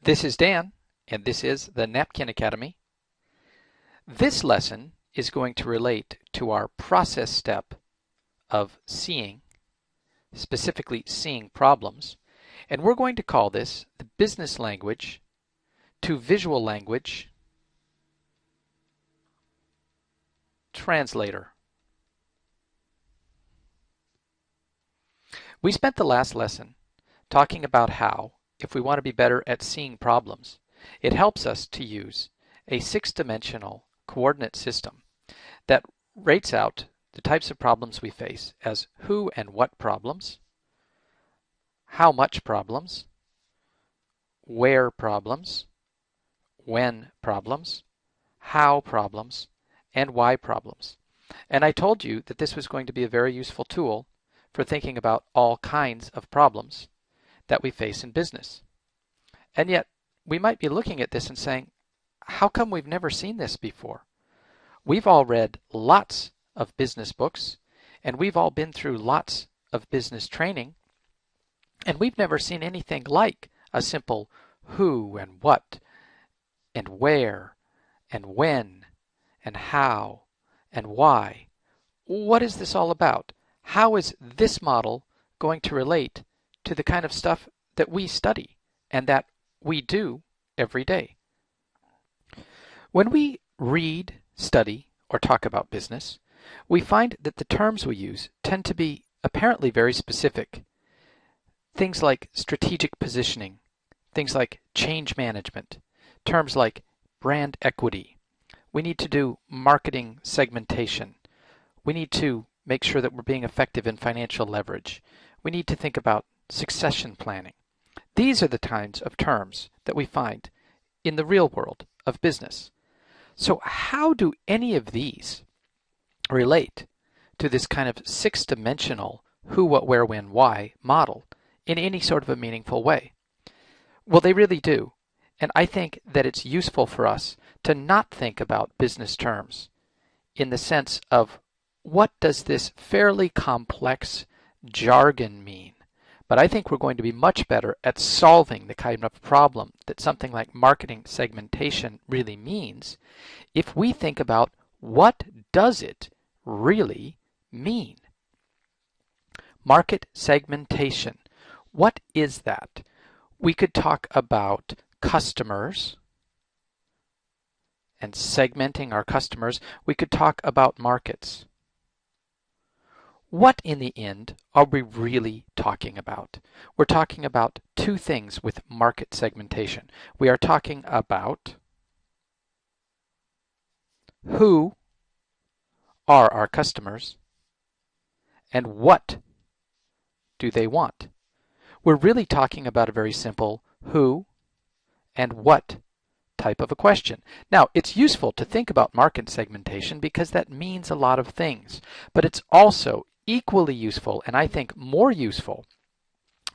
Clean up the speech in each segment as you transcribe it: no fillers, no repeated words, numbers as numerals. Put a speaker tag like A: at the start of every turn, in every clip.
A: This is Dan, and this is the Napkin Academy. This lesson is going to relate to our process step of seeing, specifically seeing problems, and we're going to call this the business language to visual language translator. We spent the last lesson talking about how, if we want to be better at seeing problems, it helps us to use a six-dimensional coordinate system that rates out the types of problems we face as who and what problems, how much problems, where problems, when problems, how problems, and why problems. And I told you that this was going to be a very useful tool for thinking about all kinds of problems that we face in business. And yet, we might be looking at this and saying, how come we've never seen this before? We've all read lots of business books, and we've all been through lots of business training, and we've never seen anything like a simple who and what and where and when and how and why. What is this all about? How is this model going to relate to the kind of stuff that we study and that we do every day? When we read, study, or talk about business, we find that the terms we use tend to be apparently very specific. Things like strategic positioning, things like change management, terms like brand equity. We need to do marketing segmentation. We need to make sure that we're being effective in financial leverage. We need to think about succession planning. These are the kinds of terms that we find in the real world of business. So how do any of these relate to this kind of six-dimensional who, what, where, when, why model in any sort of a meaningful way? Well, they really do. And I think that it's useful for us to not think about business terms in the sense of what does this fairly complex jargon mean? But I think we're going to be much better at solving the kind of problem that something like marketing segmentation really means if we think about what does it really mean? Market segmentation. What is that? We could talk about customers and segmenting our customers. We could talk about markets. What in the end are we really talking about? We're talking about two things with market segmentation. We are talking about who are our customers and what do they want. We're really talking about a very simple who and what type of a question. Now, it's useful to think about market segmentation because that means a lot of things, but it's also equally useful, and I think more useful,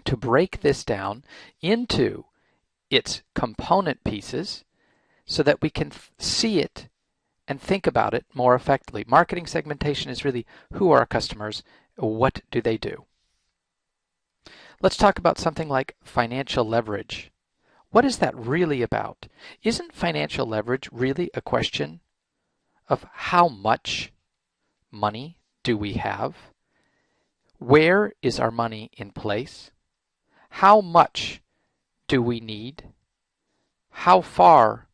A: to break this down into its component pieces so that we can see it and think about it more effectively. Marketing segmentation is really who are our customers, what do they do? Let's talk about something like financial leverage. What is that really about? Isn't financial leverage really a question of how much money do we have? Where is our money in place? How much do we need? How far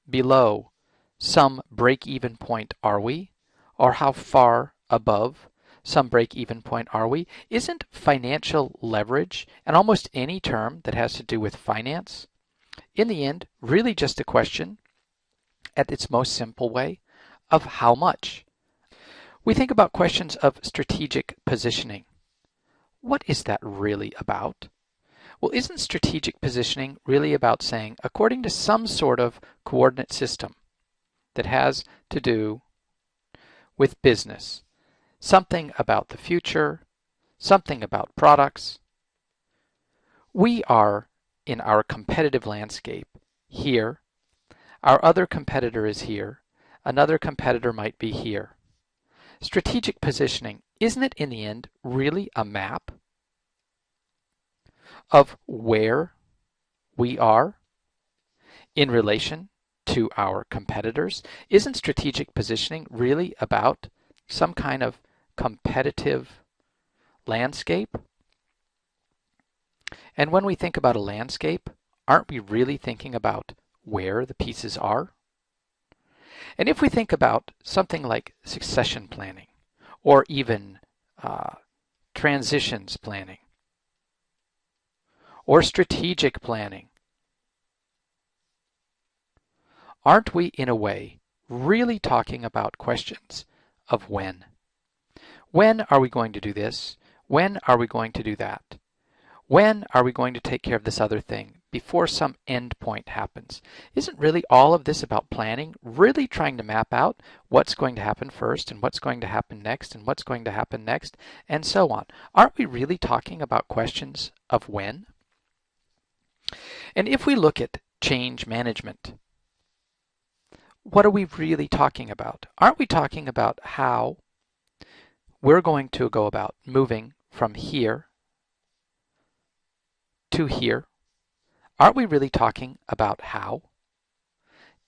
A: below some break-even point are we? Or how far above some break-even point are we? Isn't financial leverage, and almost any term that has to do with finance, in the end, really just a question, at its most simple way, of how much? We think about questions of strategic positioning. What is that really about? Well, isn't strategic positioning really about saying, according to some sort of coordinate system that has to do with business, something about the future, something about products, we are in our competitive landscape here, our other competitor is here, another competitor might be here. Strategic positioning, isn't it in the end really a map of where we are in relation to our competitors? Isn't strategic positioning really about some kind of competitive landscape? And when we think about a landscape, aren't we really thinking about where the pieces are? And if we think about something like succession planning or even transitions planning or strategic planning, aren't we in a way really talking about questions of when? When are we going to do this? When are we going to do that? When are we going to take care of this other thing before some end point happens? Isn't really all of this about planning, really trying to map out what's going to happen first and what's going to happen next and what's going to happen next and so on? Aren't we really talking about questions of when? And if we look at change management, what are we really talking about? Aren't we talking about how we're going to go about moving from here to here? Aren't we really talking about how?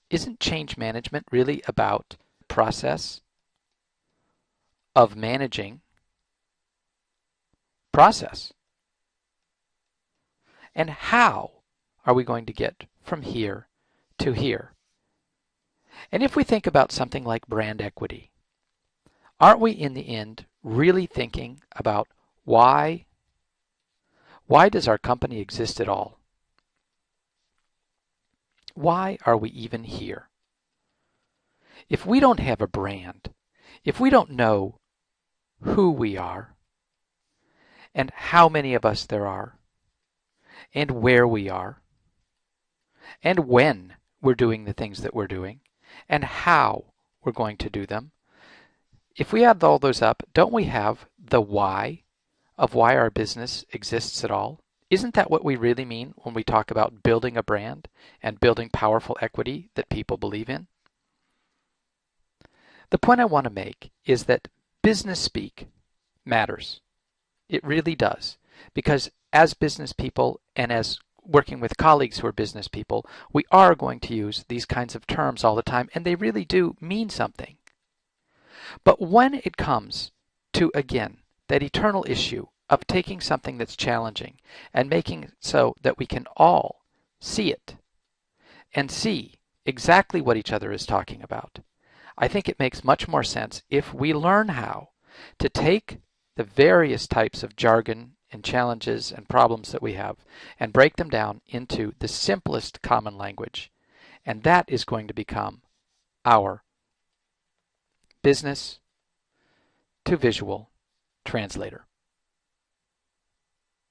A: Isn't change management really about the process of managing process? And how are we going to get from here to here? And if we think about something like brand equity, aren't we in the end really thinking about why does our company exist at all? Why are we even here? If we don't have a brand, if we don't know who we are and how many of us there are and where we are and when we're doing the things that we're doing and how we're going to do them, if we add all those up, don't we have the why of why our business exists at all? Isn't that what we really mean when we talk about building a brand and building powerful equity that people believe in? The point I want to make is that business speak matters. It really does. Because as business people and as working with colleagues who are business people, we are going to use these kinds of terms all the time, and they really do mean something. But when it comes to, again, that eternal issue of taking something that's challenging and making it so that we can all see it and see exactly what each other is talking about, I think it makes much more sense if we learn how to take the various types of jargon and challenges and problems that we have and break them down into the simplest common language. And that is going to become our business to visual translator.